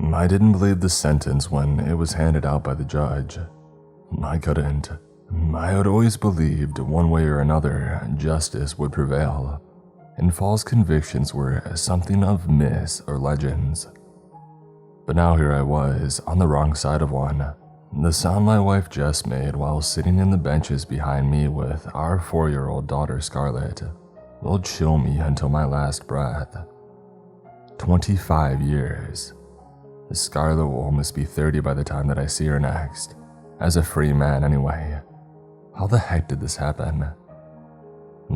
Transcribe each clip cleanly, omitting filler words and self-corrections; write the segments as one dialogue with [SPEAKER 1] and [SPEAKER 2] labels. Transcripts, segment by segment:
[SPEAKER 1] I didn't believe the sentence when it was handed out by the judge. I couldn't. I had always believed one way or another justice would prevail, and false convictions were something of myths or legends. But now here I was, on the wrong side of one. The sound my wife Jess made while sitting in the benches behind me with our 4-year-old daughter Scarlett will chill me until my last breath. 25 years. Scarlett will almost be 30 by the time that I see her next, as a free man anyway. How the heck did this happen?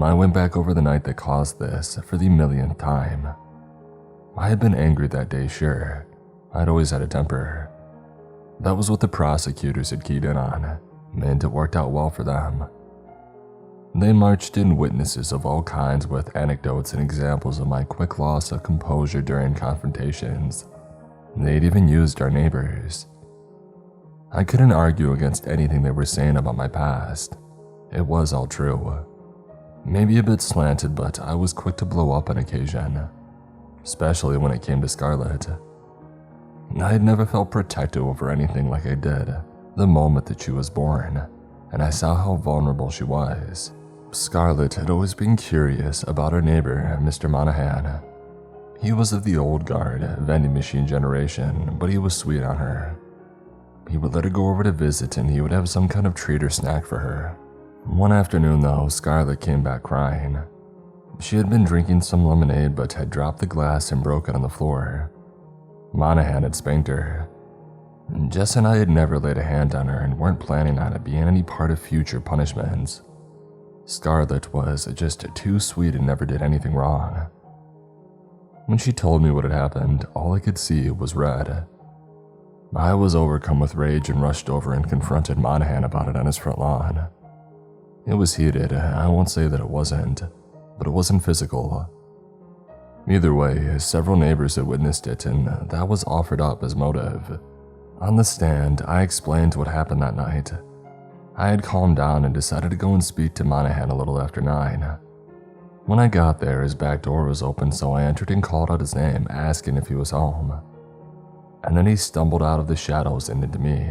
[SPEAKER 1] I went back over the night that caused this for the millionth time. I had been angry that day, sure. I'd always had a temper. That was what the prosecutors had keyed in on, and it worked out well for them. They marched in witnesses of all kinds with anecdotes and examples of my quick loss of composure during confrontations. They'd even used our neighbors. I couldn't argue against anything they were saying about my past. It was all true. Maybe a bit slanted, but I was quick to blow up on occasion, especially when it came to Scarlett. I had never felt protective over anything like I did the moment that she was born, and I saw how vulnerable she was. Scarlett had always been curious about her neighbor, Mr. Monahan. He was of the old guard, vending machine generation, but he was sweet on her. He would let her go over to visit and he would have some kind of treat or snack for her. One afternoon though, Scarlett came back crying. She had been drinking some lemonade but had dropped the glass and broken on the floor. Monahan had spanked her. Jess and I had never laid a hand on her and weren't planning on it being any part of future punishments. Scarlett was just too sweet and never did anything wrong. When she told me what had happened, all I could see was red. I was overcome with rage and rushed over and confronted Monahan about it on his front lawn. It was heated, I won't say that it wasn't, but it wasn't physical. Either way, several neighbors had witnessed it and that was offered up as motive. On the stand, I explained what happened that night. I had calmed down and decided to go and speak to Monahan a little after 9. When I got there, his back door was open, so I entered and called out his name, asking if he was home. And then he stumbled out of the shadows and into me.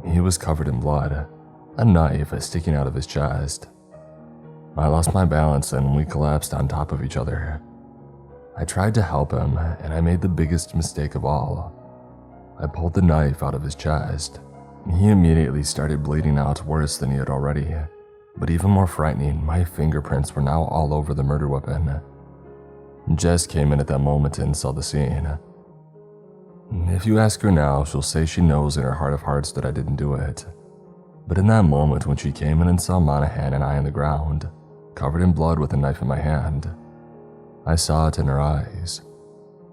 [SPEAKER 1] He was covered in blood, a knife sticking out of his chest. I lost my balance and we collapsed on top of each other. I tried to help him, and I made the biggest mistake of all. I pulled the knife out of his chest. He immediately started bleeding out worse than he had already, but even more frightening, my fingerprints were now all over the murder weapon. Jess came in at that moment and saw the scene. If you ask her now, she'll say she knows in her heart of hearts that I didn't do it. But in that moment when she came in and saw Monahan and I on the ground, covered in blood with a knife in my hand, I saw it in her eyes.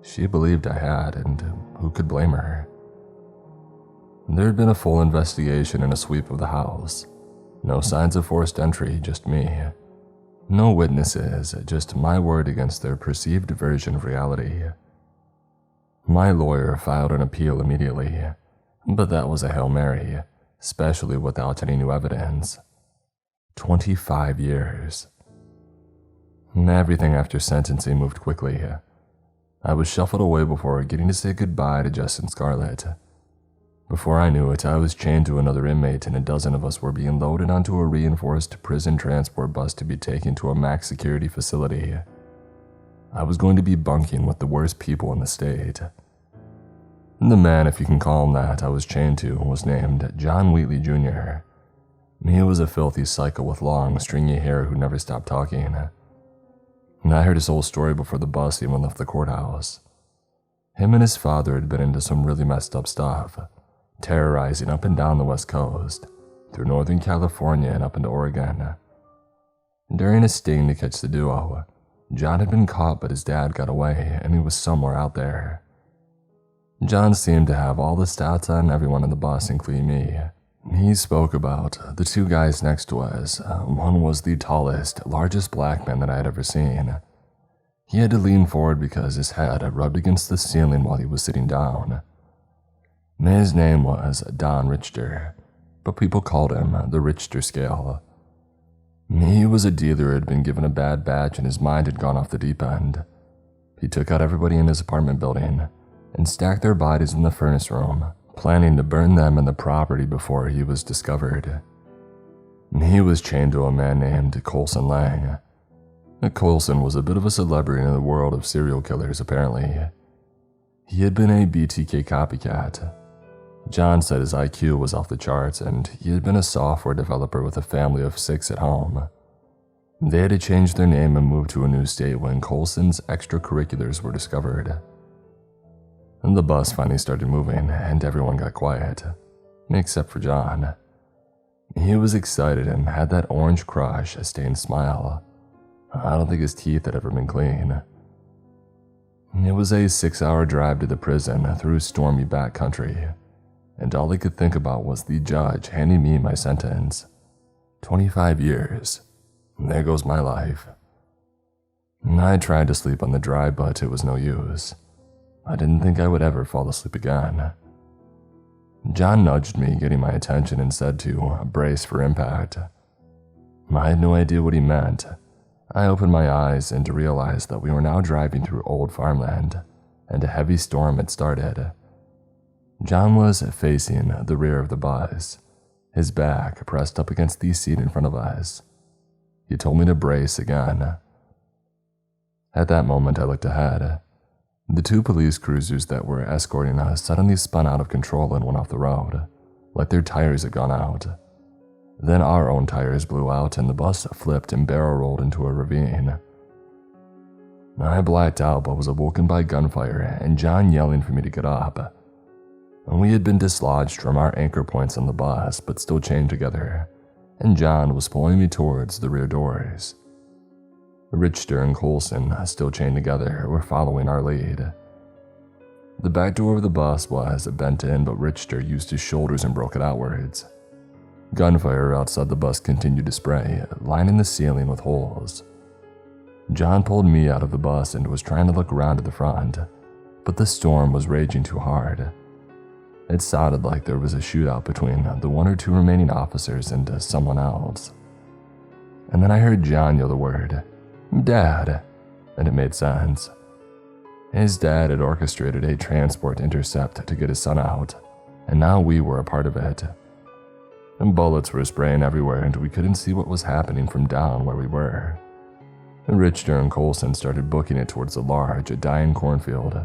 [SPEAKER 1] She believed I had, and who could blame her? There had been a full investigation and a sweep of the house. No signs of forced entry, just me. No witnesses, just my word against their perceived version of reality. My lawyer filed an appeal immediately, but that was a Hail Mary, especially without any new evidence. 25 years. Everything after sentencing moved quickly. I was shuffled away before getting to say goodbye to Jess and Scarlett. Before I knew it, I was chained to another inmate and a dozen of us were being loaded onto a reinforced prison transport bus to be taken to a max security facility. I was going to be bunking with the worst people in the state. The man, if you can call him that, I was chained to was named John Wheatley Jr. He was a filthy psycho with long, stringy hair who never stopped talking. And I heard his whole story before the bus even left the courthouse. Him and his father had been into some really messed up stuff, terrorizing up and down the West Coast, through Northern California and up into Oregon. During a sting to catch the duo, John had been caught but his dad got away and he was somewhere out there. John seemed to have all the stats on everyone on the bus, including me. He spoke about the two guys next to us. One was the tallest, largest black man that I had ever seen. He had to lean forward because his head had rubbed against the ceiling while he was sitting down. His name was Don Richter, but people called him the Richter Scale. He was a dealer who had been given a bad batch and his mind had gone off the deep end. He took out everybody in his apartment building, and stacked their bodies in the furnace room, planning to burn them and the property before he was discovered. He was chained to a man named Colson Lang. Colson was a bit of a celebrity in the world of serial killers, apparently. He had been a BTK copycat. John said his IQ was off the charts, and he had been a software developer with a family of 6 at home. They had to change their name and move to a new state when Colson's extracurriculars were discovered. And the bus finally started moving, and everyone got quiet, except for John. He was excited and had that orange crush-stained smile. I don't think his teeth had ever been clean. It was a 6-hour drive to the prison through stormy backcountry, and all I could think about was the judge handing me my sentence. 25 years. There goes my life. I tried to sleep on the drive, but it was no use. I didn't think I would ever fall asleep again. John nudged me, getting my attention, and said to brace for impact. I had no idea what he meant. I opened my eyes and realized that we were now driving through old farmland, and a heavy storm had started. John was facing the rear of the bus, his back pressed up against the seat in front of us. He told me to brace again. At that moment, I looked ahead. The 2 police cruisers that were escorting us suddenly spun out of control and went off the road, like their tires had gone out. Then our own tires blew out and the bus flipped and barrel rolled into a ravine. I blacked out but was awoken by gunfire and John yelling for me to get up. We had been dislodged from our anchor points on the bus but still chained together, and John was pulling me towards the rear doors. Richter and Colson, still chained together, were following our lead. The back door of the bus was bent in, but Richter used his shoulders and broke it outwards. Gunfire outside the bus continued to spray, lining the ceiling with holes. John pulled me out of the bus and was trying to look around to the front, but the storm was raging too hard. It sounded like there was a shootout between the 1 or 2 remaining officers and someone else. And then I heard John yell the word, "Dad," and it made sense. His dad had orchestrated a transport intercept to get his son out, and now we were a part of it. And bullets were spraying everywhere and we couldn't see what was happening from down where we were. Richter and Colson started booking it towards a large, dying cornfield.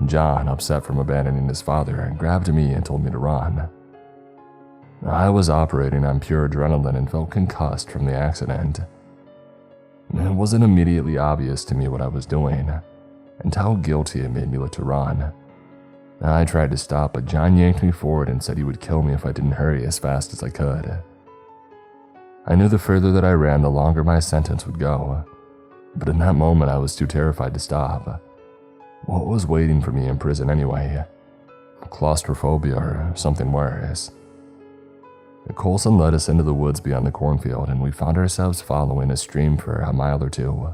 [SPEAKER 1] John, upset from abandoning his father, grabbed me and told me to run. I was operating on pure adrenaline and felt concussed from the accident. It wasn't immediately obvious to me what I was doing, and how guilty it made me look to run. I tried to stop, but John yanked me forward and said he would kill me if I didn't hurry as fast as I could. I knew the further that I ran, the longer my sentence would go, but in that moment I was too terrified to stop. What was waiting for me in prison anyway? Claustrophobia or something worse? Colson led us into the woods beyond the cornfield, and we found ourselves following a stream for a mile or 2.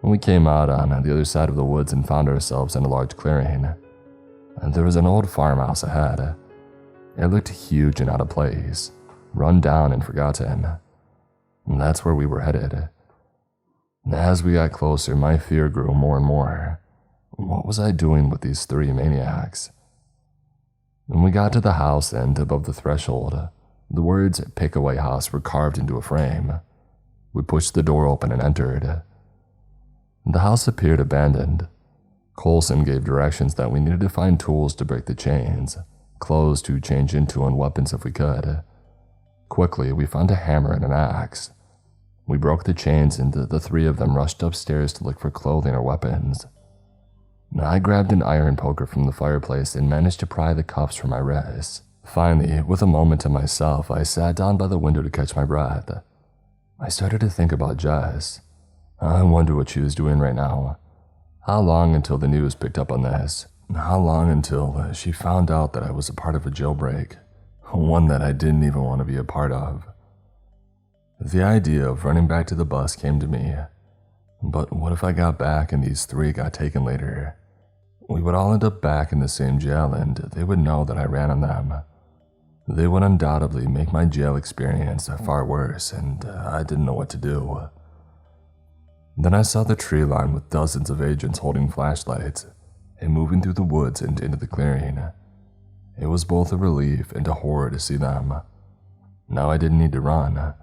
[SPEAKER 1] We came out on the other side of the woods and found ourselves in a large clearing. There was an old farmhouse ahead. It looked huge and out of place, run down and forgotten. That's where we were headed. As we got closer, my fear grew more and more. What was I doing with these 3 maniacs? When we got to the house and above the threshold, the words "Pickaway House" were carved into a frame. We pushed the door open and entered. The house appeared abandoned. Colson gave directions that we needed to find tools to break the chains, clothes to change into, and weapons if we could. Quickly, we found a hammer and an axe. We broke the chains and the 3 of them rushed upstairs to look for clothing or weapons. I grabbed an iron poker from the fireplace and managed to pry the cuffs from my wrists. Finally, with a moment to myself, I sat down by the window to catch my breath. I started to think about Jess. I wonder what she was doing right now. How long until the news picked up on this? How long until she found out that I was a part of a jailbreak? One that I didn't even want to be a part of. The idea of running back to the bus came to me. But what if I got back and these 3 got taken later? We would all end up back in the same jail and they would know that I ran on them. They would undoubtedly make my jail experience far worse, and I didn't know what to do. Then I saw the tree line with dozens of agents holding flashlights. and moving through the woods and into the clearing. It was both a relief and a horror to see them. Now I didn't need to run,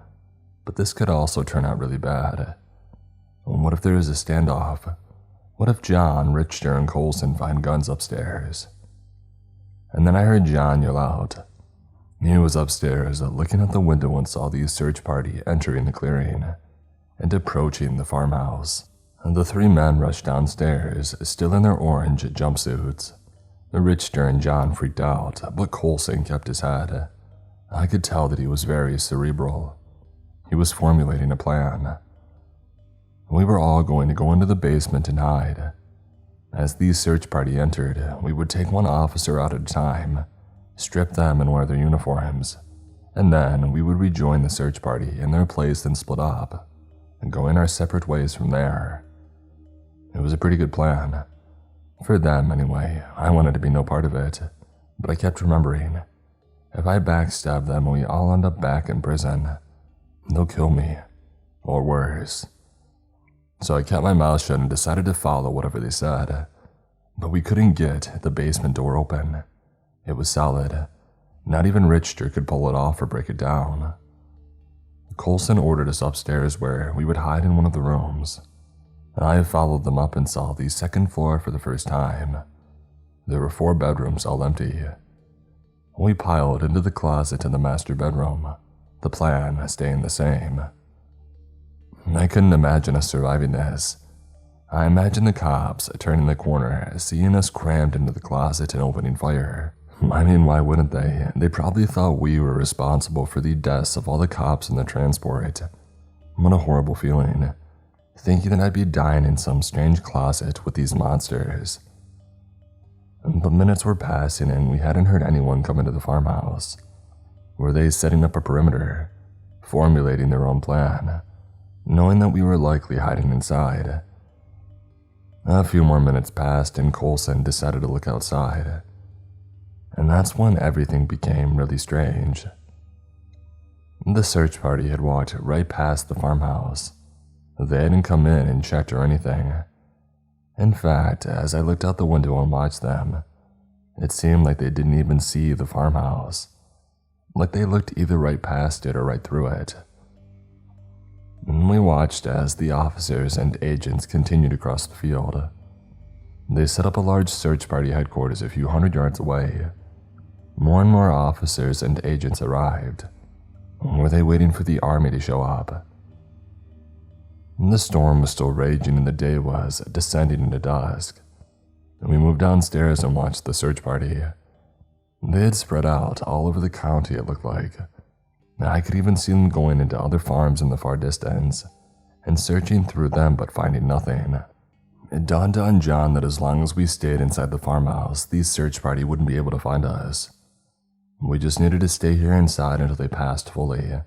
[SPEAKER 1] but this could also turn out really bad. What if there is a standoff? What if John, Richter, and Coulson find guns upstairs? And then I heard John yell out. He was upstairs, looking out the window and saw the search party entering the clearing and approaching the farmhouse. The three men rushed downstairs, still in their orange jumpsuits. Richter and John freaked out, but Coulson kept his head. I could tell that he was very cerebral. He was formulating a plan. We were all going to go into the basement and hide. As the search party entered, we would take one officer out at a time, strip them and wear their uniforms, and then we would rejoin the search party in their place and split up, and go in our separate ways from there. It was a pretty good plan. For them, anyway. I wanted to be no part of it, but I kept remembering, if I backstab them and we all end up back in prison, they'll kill me, or worse. So I kept my mouth shut and decided to follow whatever they said, but we couldn't get the basement door open. It was solid. Not even Richter could pull it off or break it down. Coulson ordered us upstairs where we would hide in one of the rooms. I followed them up and saw the second floor for the first time. There were 4 bedrooms, all empty. We piled into the closet in the master bedroom, the plan staying the same. I couldn't imagine us surviving this. I imagined the cops turning the corner, seeing us crammed into the closet and opening fire. I mean, why wouldn't they? They probably thought we were responsible for the deaths of all the cops in the transport. What a horrible feeling, thinking that I'd be dying in some strange closet with these monsters. But minutes were passing and we hadn't heard anyone come into the farmhouse. Were they setting up a perimeter, formulating their own plan, knowing that we were likely hiding inside? A few more minutes passed and Coulson decided to look outside. And that's when everything became really strange. The search party had walked right past the farmhouse. They hadn't come in and checked or anything. In fact, as I looked out the window and watched them, it seemed like they didn't even see the farmhouse. Like they looked either right past it or right through it. And we watched as the officers and agents continued across the field. They set up a large search party headquarters a few hundred yards away. More and more officers and agents arrived. Were they waiting for the army to show up? The storm was still raging and the day was descending into dusk. We moved downstairs and watched the search party. They had spread out all over the county, it looked like. I could even see them going into other farms in the far distance and searching through them but finding nothing. It dawned on John that as long as we stayed inside the farmhouse, the search party wouldn't be able to find us. We just needed to stay here inside until they passed fully.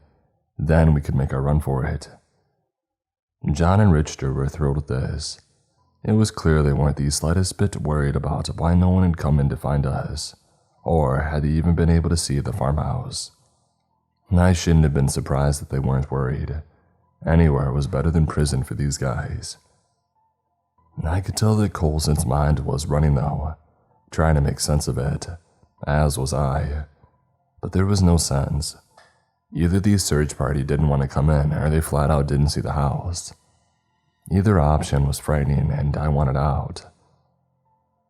[SPEAKER 1] Then we could make our run for it. John and Richter were thrilled with this. It was clear they weren't the slightest bit worried about why no one had come in to find us, or had they even been able to see the farmhouse. I shouldn't have been surprised that they weren't worried. Anywhere was better than prison for these guys. I could tell that Coulson's mind was running though, trying to make sense of it, as was I. But there was no sense. Either the search party didn't want to come in or they flat out didn't see the house. Either option was frightening and I wanted out.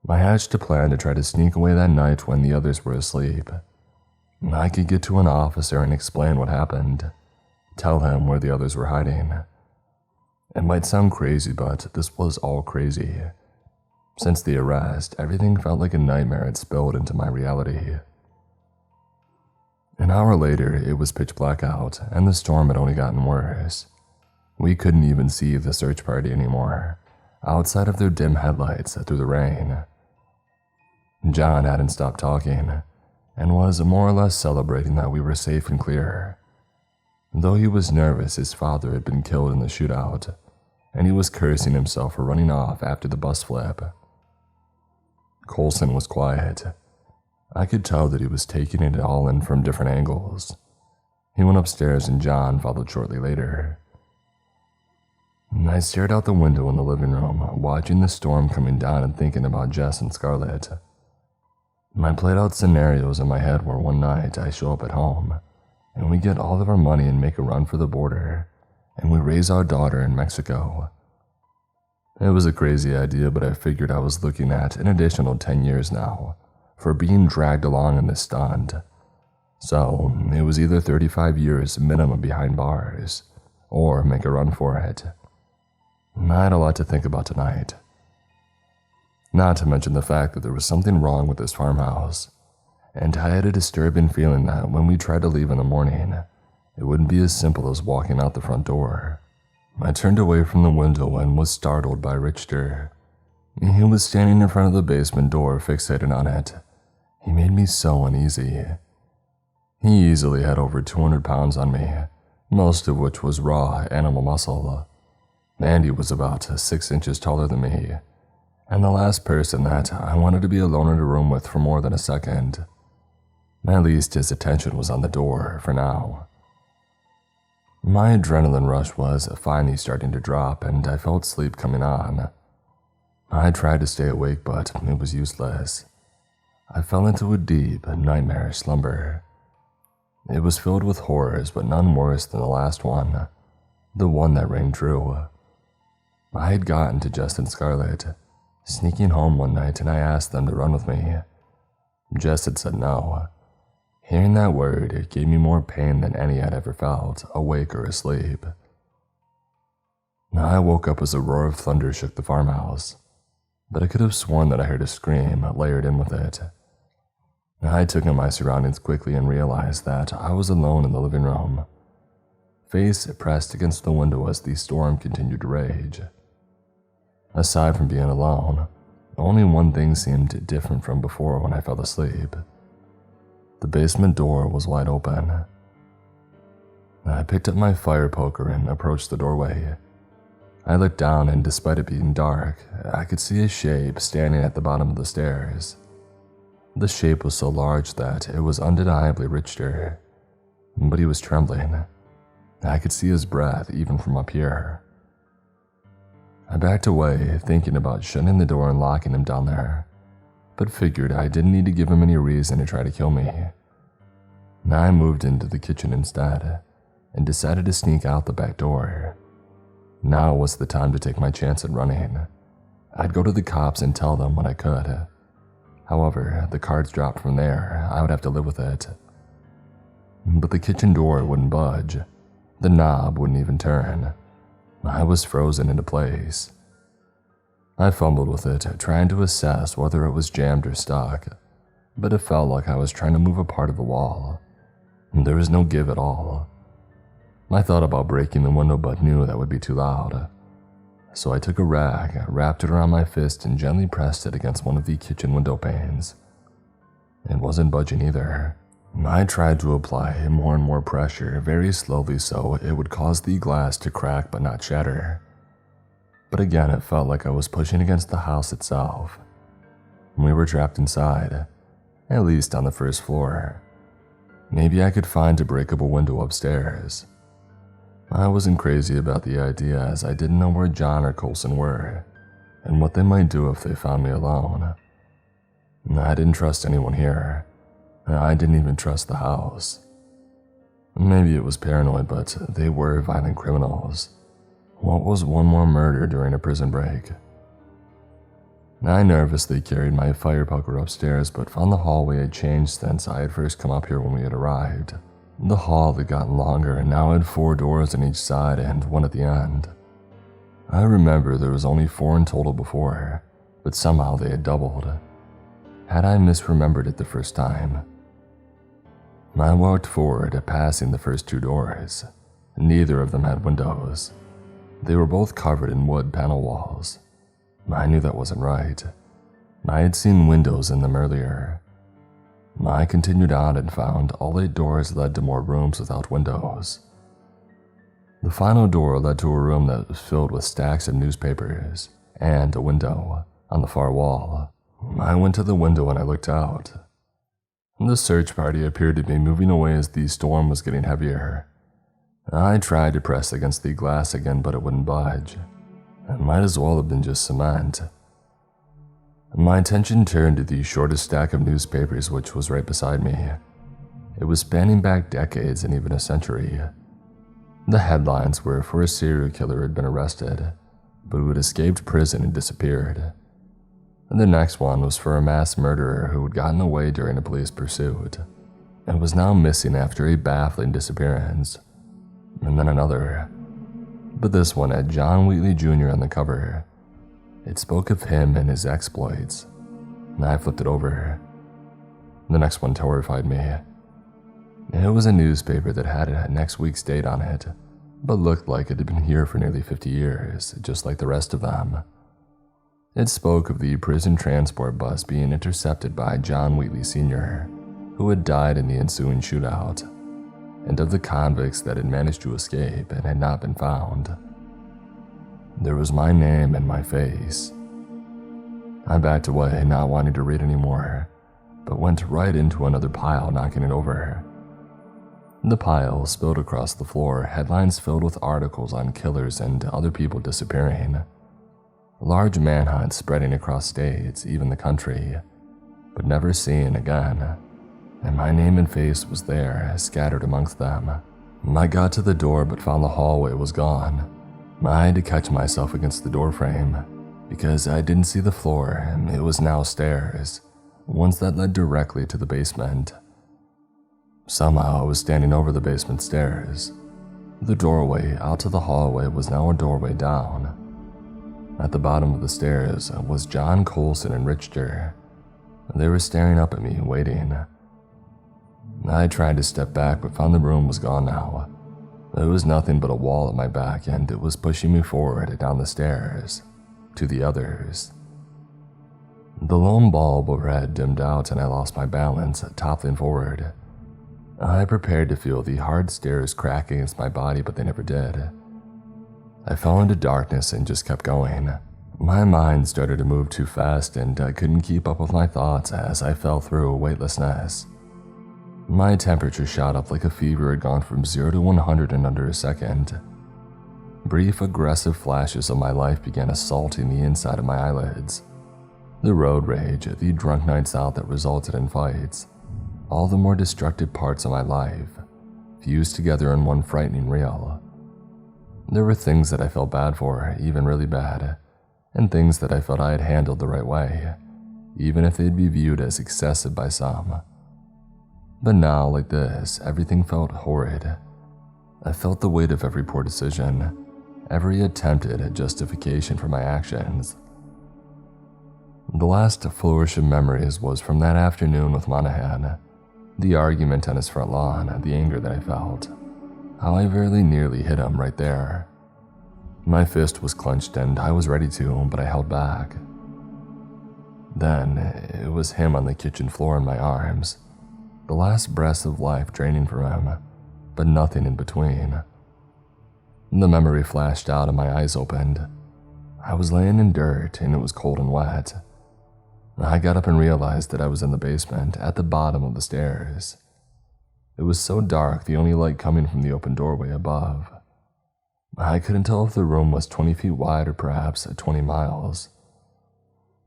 [SPEAKER 1] I hatched a plan to try to sneak away that night when the others were asleep. I could get to an officer and explain what happened, tell him where the others were hiding. It might sound crazy, but this was all crazy. Since the arrest, everything felt like a nightmare had spilled into my reality. An hour later, it was pitch black out, and the storm had only gotten worse. We couldn't even see the search party anymore, outside of their dim headlights through the rain. John hadn't stopped talking, and was more or less celebrating that we were safe and clear. Though he was nervous, his father had been killed in the shootout, and he was cursing himself for running off after the bus flip. Coulson was quiet. I could tell that he was taking it all in from different angles. He went upstairs and John followed shortly later. I stared out the window in the living room, watching the storm coming down and thinking about Jess and Scarlett. I played out scenarios in my head where one night I show up at home, and we get all of our money and make a run for the border, and we raise our daughter in Mexico. It was a crazy idea, but I figured I was looking at an additional 10 years now for being dragged along in this stunt. So it was either 35 years minimum behind bars, or make a run for it. I had a lot to think about tonight. Not to mention the fact that there was something wrong with this farmhouse, and I had a disturbing feeling that when we tried to leave in the morning, it wouldn't be as simple as walking out the front door. I turned away from the window and was startled by Richter. He was standing in front of the basement door, fixated on it. He made me so uneasy. He easily had over 200 pounds on me, most of which was raw animal muscle. And he was about 6 inches taller than me, and the last person that I wanted to be alone in a room with for more than a second. At least his attention was on the door for now. My adrenaline rush was finally starting to drop, and I felt sleep coming on. I tried to stay awake, but it was useless. I fell into a deep, nightmarish slumber. It was filled with horrors, but none worse than the last one, the one that rang true. I had gotten to Jess and Scarlett, sneaking home one night, and I asked them to run with me. Jess had said no. Hearing that word gave me more pain than any I'd ever felt, awake or asleep. I woke up as a roar of thunder shook the farmhouse, but I could have sworn that I heard a scream layered in with it. I took in my surroundings quickly and realized that I was alone in the living room, face pressed against the window as the storm continued to rage. Aside from being alone, only one thing seemed different from before when I fell asleep. The basement door was wide open. I picked up my fire poker and approached the doorway. I looked down, and despite it being dark, I could see a shape standing at the bottom of the stairs. The shape was so large that it was undeniably Richter, but he was trembling. I could see his breath even from up here. I backed away, thinking about shutting the door and locking him down there, but figured I didn't need to give him any reason to try to kill me. I moved into the kitchen instead, and decided to sneak out the back door. Now was the time to take my chance at running. I'd go to the cops and tell them what I could. However, the cards dropped from there. I would have to live with it. But the kitchen door wouldn't budge. The knob wouldn't even turn. I was frozen into place. I fumbled with it, trying to assess whether it was jammed or stuck, but it felt like I was trying to move a part of the wall. There was no give at all. I thought about breaking the window, but knew that would be too loud. So I took a rag, wrapped it around my fist, and gently pressed it against one of the kitchen window panes. It wasn't budging either. I tried to apply more and more pressure, very slowly so it would cause the glass to crack but not shatter. But again, it felt like I was pushing against the house itself. We were trapped inside, at least on the first floor. Maybe I could find a breakable window upstairs. I wasn't crazy about the idea, as I didn't know where John or Coulson were, and what they might do if they found me alone. I didn't trust anyone here. I didn't even trust the house. Maybe it was paranoid, but they were violent criminals. What was one more murder during a prison break? I nervously carried my fire poker upstairs, but found the hallway had changed since I had first come up here when we had arrived. The hall had gotten longer and now had 4 doors on each side and one at the end. I remember there was only 4 in total before, but somehow they had doubled. Had I misremembered it the first time? I walked forward, passing the first 2 doors. Neither of them had windows. They were both covered in wood panel walls. I knew that wasn't right. I had seen windows in them earlier. I continued on and found all 8 doors led to more rooms without windows. The final door led to a room that was filled with stacks of newspapers and a window on the far wall. I went to the window and I looked out. The search party appeared to be moving away as the storm was getting heavier. I tried to press against the glass again, but it wouldn't budge. It might as well have been just cement. My attention turned to the shortest stack of newspapers which was right beside me. It was spanning back decades and even a century. The headlines were for a serial killer who had been arrested, but who had escaped prison and disappeared. And the next one was for a mass murderer who had gotten away during a police pursuit and was now missing after a baffling disappearance. And then another. But this one had John Wheatley Jr. on the cover. It spoke of him and his exploits. And I flipped it over. The next one terrified me. It was a newspaper that had a next week's date on it, but looked like it had been here for nearly 50 years, just like the rest of them. It spoke of the prison transport bus being intercepted by John Wheatley Sr., who had died in the ensuing shootout, and of the convicts that had managed to escape and had not been found. There was my name and my face. I backed away, not wanting to read anymore, but went right into another pile, knocking it over. The pile spilled across the floor, headlines filled with articles on killers and other people disappearing. Large manhunts spreading across states, even the country, but never seen again. And my name and face was there, scattered amongst them. I got to the door but found the hallway was gone. I had to catch myself against the doorframe, because I didn't see the floor, and it was now stairs, ones that led directly to the basement. Somehow I was standing over the basement stairs. The doorway out to the hallway was now a doorway down. At the bottom of the stairs was John Colson and Richter. They were staring up at me, waiting. I tried to step back but found the room was gone now. There was nothing but a wall at my back, and it was pushing me forward down the stairs, to the others. The lone bulb overhead dimmed out and I lost my balance, toppling forward. I prepared to feel the hard stairs crack against my body, but they never did. I fell into darkness and just kept going. My mind started to move too fast and I couldn't keep up with my thoughts as I fell through weightlessness. My temperature shot up like a fever had gone from 0 to 100 in under a second. Brief, aggressive flashes of my life began assaulting the inside of my eyelids. The road rage, the drunk nights out that resulted in fights, all the more destructive parts of my life, fused together in one frightening reel. There were things that I felt bad for, even really bad, and things that I felt I had handled the right way, even if they'd be viewed as excessive by some. But now, like this, everything felt horrid. I felt the weight of every poor decision, every attempted justification for my actions. The last flourish of memories was from that afternoon with Monahan, the argument on his front lawn, the anger that I felt, how I very nearly hit him right there. My fist was clenched and I was ready to, but I held back. Then, it was him on the kitchen floor in my arms, the last breaths of life draining from him, but nothing in between. The memory flashed out and my eyes opened. I was laying in dirt and it was cold and wet. I got up and realized that I was in the basement, at the bottom of the stairs. It was so dark, the only light coming from the open doorway above. I couldn't tell if the room was 20 feet wide or perhaps 20 miles.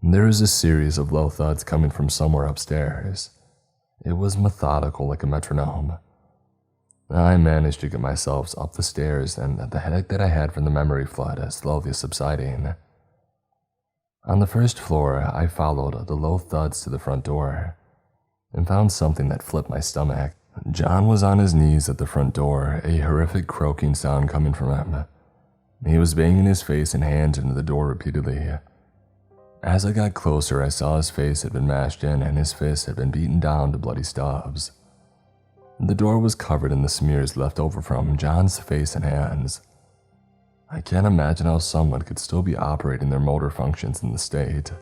[SPEAKER 1] There was a series of low thuds coming from somewhere upstairs. It was methodical like a metronome. I managed to get myself up the stairs and the headache that I had from the memory flood slowly subsiding. On the first floor, I followed the low thuds to the front door and found something that flipped my stomach. John was on his knees at the front door, a horrific croaking sound coming from him. He was banging his face and hands into the door repeatedly. As I got closer, I saw his face had been mashed in and his fists had been beaten down to bloody stubs. The door was covered in the smears left over from John's face and hands. I can't imagine how someone could still be operating their motor functions in the state.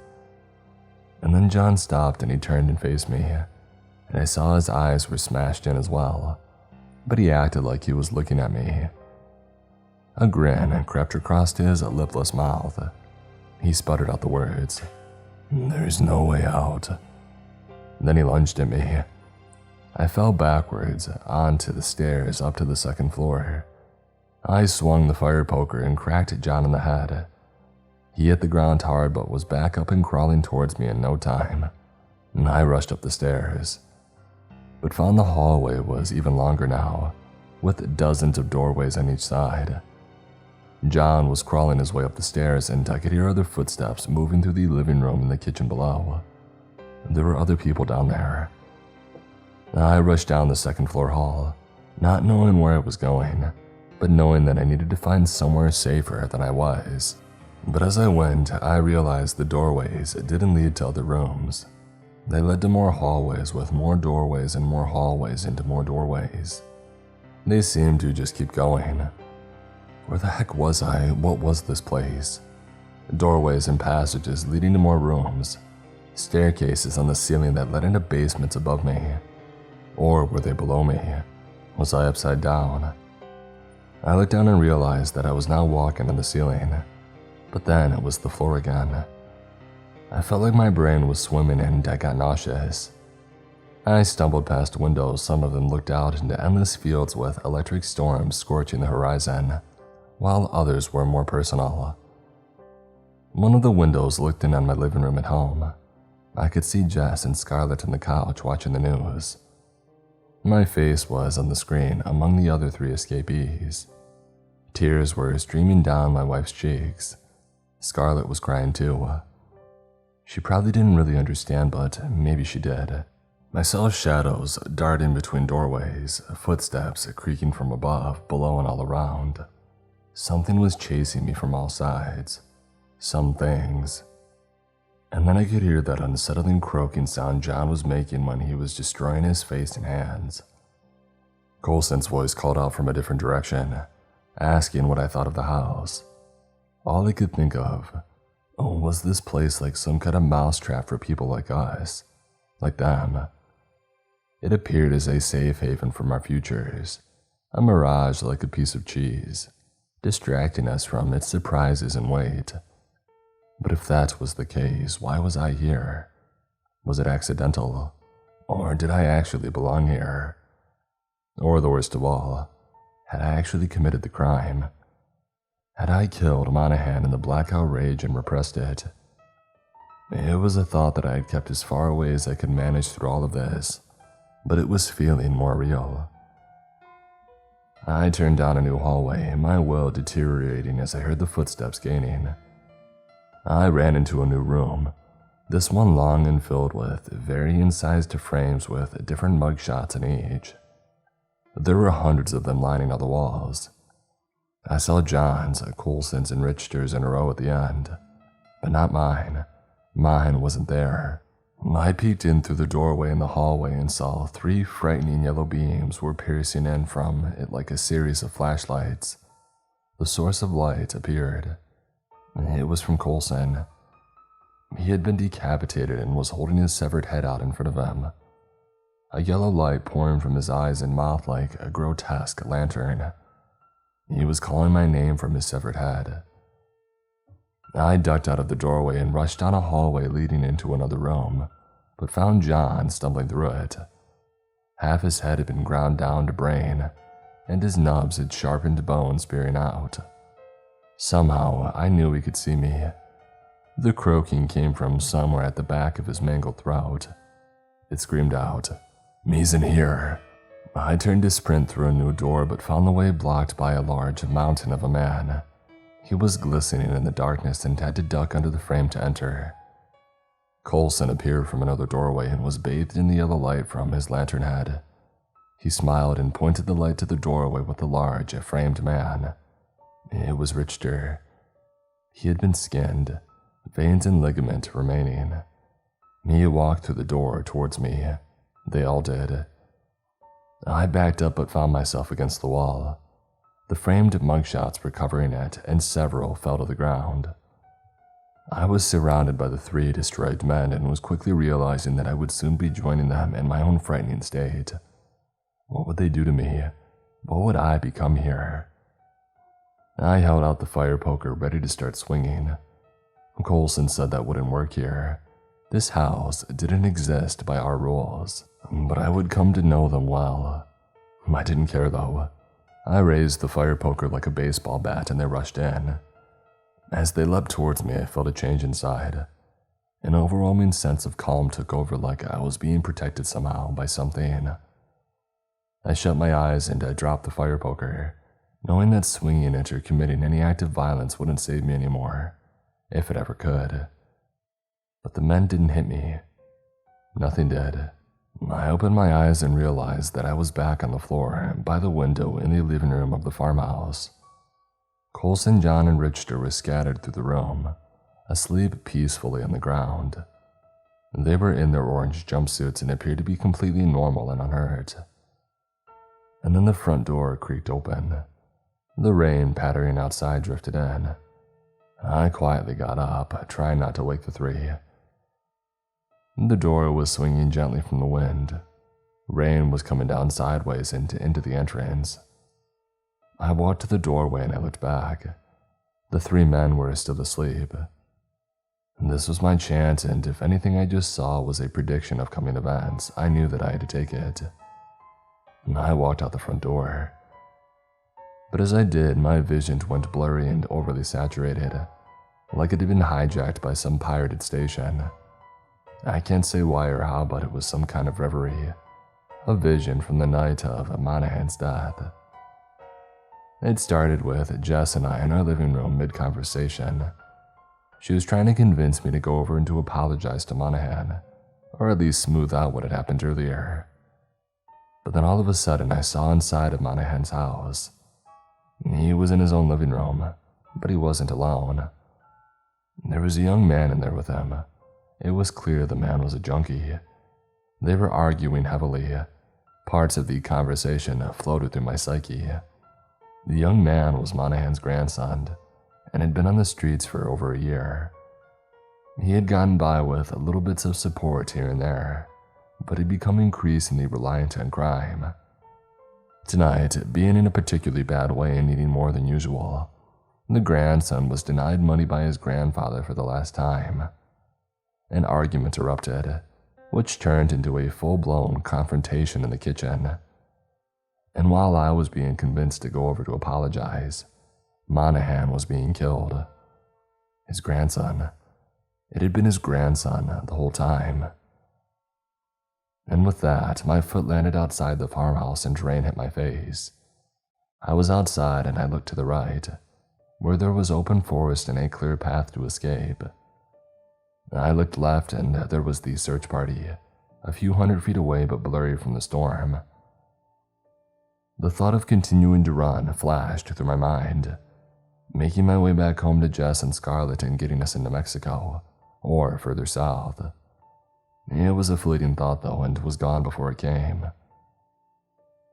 [SPEAKER 1] And then John stopped and he turned and faced me, and I saw his eyes were smashed in as well, but he acted like he was looking at me. A grin crept across his lipless mouth. He sputtered out the words, "There's no way out." Then he lunged at me. I fell backwards onto the stairs up to the second floor, I swung the fire poker and cracked John in the head. He hit the ground hard but was back up and crawling towards me in no time. I rushed up the stairs, but found the hallway was even longer now, with dozens of doorways on each side. John was crawling his way up the stairs, and I could hear other footsteps moving through the living room and the kitchen below. There were other people down there. I rushed down the second-floor hall, not knowing where I was going, but knowing that I needed to find somewhere safer than I was. But as I went, I realized the doorways didn't lead to other rooms. They led to more hallways with more doorways and more hallways into more doorways. They seemed to just keep going. Where the heck was I? What was this place? Doorways and passages leading to more rooms. Staircases on the ceiling that led into basements above me. Or were they below me? Was I upside down? I looked down and realized that I was now walking on the ceiling. But then it was the floor again. I felt like my brain was swimming and I got nauseous. I stumbled past windows. Some of them looked out into endless fields with electric storms scorching the horizon, while others were more personal. One of the windows looked in on my living room at home. I could see Jess and Scarlett on the couch watching the news. My face was on the screen among the other 3 escapees. Tears were streaming down my wife's cheeks. Scarlett was crying too. She probably didn't really understand, but maybe she did. I saw shadows darting between doorways, footsteps creaking from above, below, and all around. Something was chasing me from all sides. Some things. And then I could hear that unsettling croaking sound John was making when he was destroying his face and hands. Coulson's voice called out from a different direction, asking what I thought of the house. All I could think of, was this place like some kind of mousetrap for people like us, like them? It appeared as a safe haven from our futures, a mirage like a piece of cheese, distracting us from its surprises and weight. But if that was the case, why was I here? Was it accidental? Or did I actually belong here? Or the worst of all, had I actually committed the crime? Had I killed Monahan in the blackout rage and repressed it? It was a thought that I had kept as far away as I could manage through all of this, but it was feeling more real. I turned down a new hallway, my will deteriorating as I heard the footsteps gaining. I ran into a new room, this one long and filled with varying sized frames with different mugshots in each. There were hundreds of them lining all the walls. I saw John's, Coulson's, and Richter's in a row at the end, but not mine. Mine wasn't there. I peeked in through the doorway in the hallway and saw 3 frightening yellow beams were piercing in from it like a series of flashlights. The source of light appeared. It was from Coulson. He had been decapitated and was holding his severed head out in front of him. A yellow light pouring from his eyes and mouth like a grotesque lantern. He was calling my name from his severed head. I ducked out of the doorway and rushed down a hallway leading into another room, but found John stumbling through it. Half his head had been ground down to brain, and his nubs had sharpened bone spearing out. Somehow, I knew he could see me. The croaking came from somewhere at the back of his mangled throat. It screamed out, "Me's in here." I turned to sprint through a new door but found the way blocked by a large mountain of a man. He was glistening in the darkness and had to duck under the frame to enter. Coulson appeared from another doorway and was bathed in the yellow light from his lantern head. He smiled and pointed the light to the doorway with the large, framed man. It was Richter. He had been skinned, veins and ligament remaining. He walked through the door towards me. They all did. I backed up but found myself against the wall. The framed mugshots were covering it, and several fell to the ground. I was surrounded by the 3 destroyed men and was quickly realizing that I would soon be joining them in my own frightening state. What would they do to me? What would I become here? I held out the fire poker ready to start swinging. Coulson said that wouldn't work here. This house didn't exist by our rules, but I would come to know them well. I didn't care though. I raised the fire poker like a baseball bat and they rushed in. As they leapt towards me, I felt a change inside. An overwhelming sense of calm took over, like I was being protected somehow by something. I shut my eyes and I dropped the fire poker, knowing that swinging it or committing any act of violence wouldn't save me anymore, if it ever could. But the men didn't hit me. Nothing did. I opened my eyes and realized that I was back on the floor by the window in the living room of the farmhouse. Coulson, John, and Richter were scattered through the room, asleep peacefully on the ground. They were in their orange jumpsuits and appeared to be completely normal and unhurt. And then the front door creaked open. The rain pattering outside drifted in. I quietly got up, trying not to wake the three. The door was swinging gently from the wind. Rain was coming down sideways into the entrance. I walked to the doorway and I looked back. The three men were still asleep. This was my chance, and if anything I just saw was a prediction of coming events, I knew that I had to take it. I walked out the front door. But as I did, my vision went blurry and overly saturated, like it had been hijacked by some pirated station. I can't say why or how, but it was some kind of reverie, a vision from the night of Monahan's death. It started with Jess and I in our living room mid-conversation. She was trying to convince me to go over and to apologize to Monahan, or at least smooth out what had happened earlier. But then all of a sudden I saw inside of Monahan's house. He was in his own living room, but he wasn't alone. There was a young man in there with him. It was clear the man was a junkie. They were arguing heavily. Parts of the conversation floated through my psyche. The young man was Monahan's grandson, and had been on the streets for over a year. He had gotten by with little bits of support here and there, but had become increasingly reliant on crime. Tonight, being in a particularly bad way and needing more than usual, the grandson was denied money by his grandfather for the last time. An argument erupted, which turned into a full-blown confrontation in the kitchen. And while I was being convinced to go over to apologize, Monahan was being killed. His grandson. It had been his grandson the whole time. And with that, my foot landed outside the farmhouse and rain hit my face. I was outside and I looked to the right, where there was open forest and a clear path to escape. I looked left and there was the search party, a few hundred feet away but blurry from the storm. The thought of continuing to run flashed through my mind, making my way back home to Jess and Scarlett and getting us into Mexico, or further south. It was a fleeting thought though, and was gone before it came.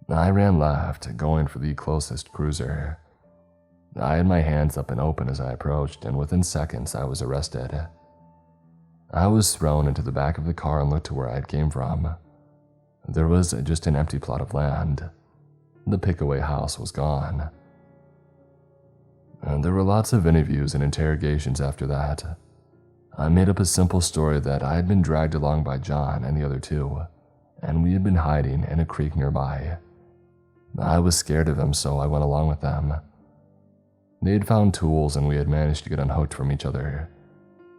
[SPEAKER 1] I ran left, going for the closest cruiser. I had my hands up and open as I approached, and within seconds I was arrested. I was thrown into the back of the car and looked to where I came from. There was just an empty plot of land. The pickaway house was gone. And there were lots of interviews and interrogations after that. I made up a simple story that I had been dragged along by John and the other two, and we had been hiding in a creek nearby. I was scared of him, so I went along with them. They had found tools and we had managed to get unhooked from each other.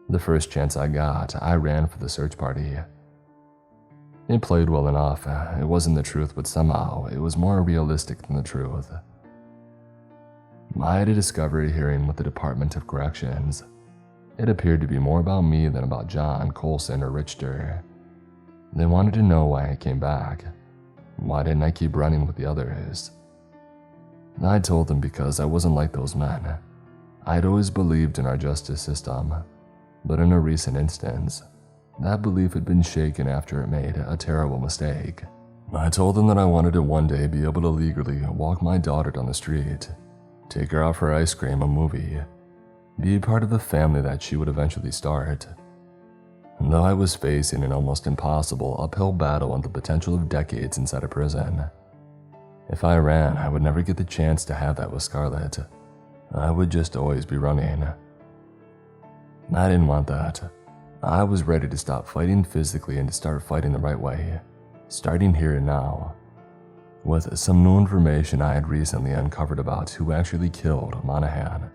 [SPEAKER 1] The first chance I got, I ran for the search party. It played well enough. It wasn't the truth, but somehow it was more realistic than the truth. I had a discovery hearing with the Department of Corrections. It appeared to be more about me than about John, Coulson, or Richter. They wanted to know why I came back. Why didn't I keep running with the others? I told them because I wasn't like those men. I had always believed in our justice system, but in a recent instance, that belief had been shaken after it made a terrible mistake. I told them that I wanted to one day be able to legally walk my daughter down the street, take her out for ice cream, a movie, be a part of the family that she would eventually start. And though I was facing an almost impossible uphill battle and the potential of decades inside a prison, if I ran, I would never get the chance to have that with Scarlett. I would just always be running. I didn't want that. I was ready to stop fighting physically and to start fighting the right way, starting here and now. with some new information I had recently uncovered about who actually killed Monahan.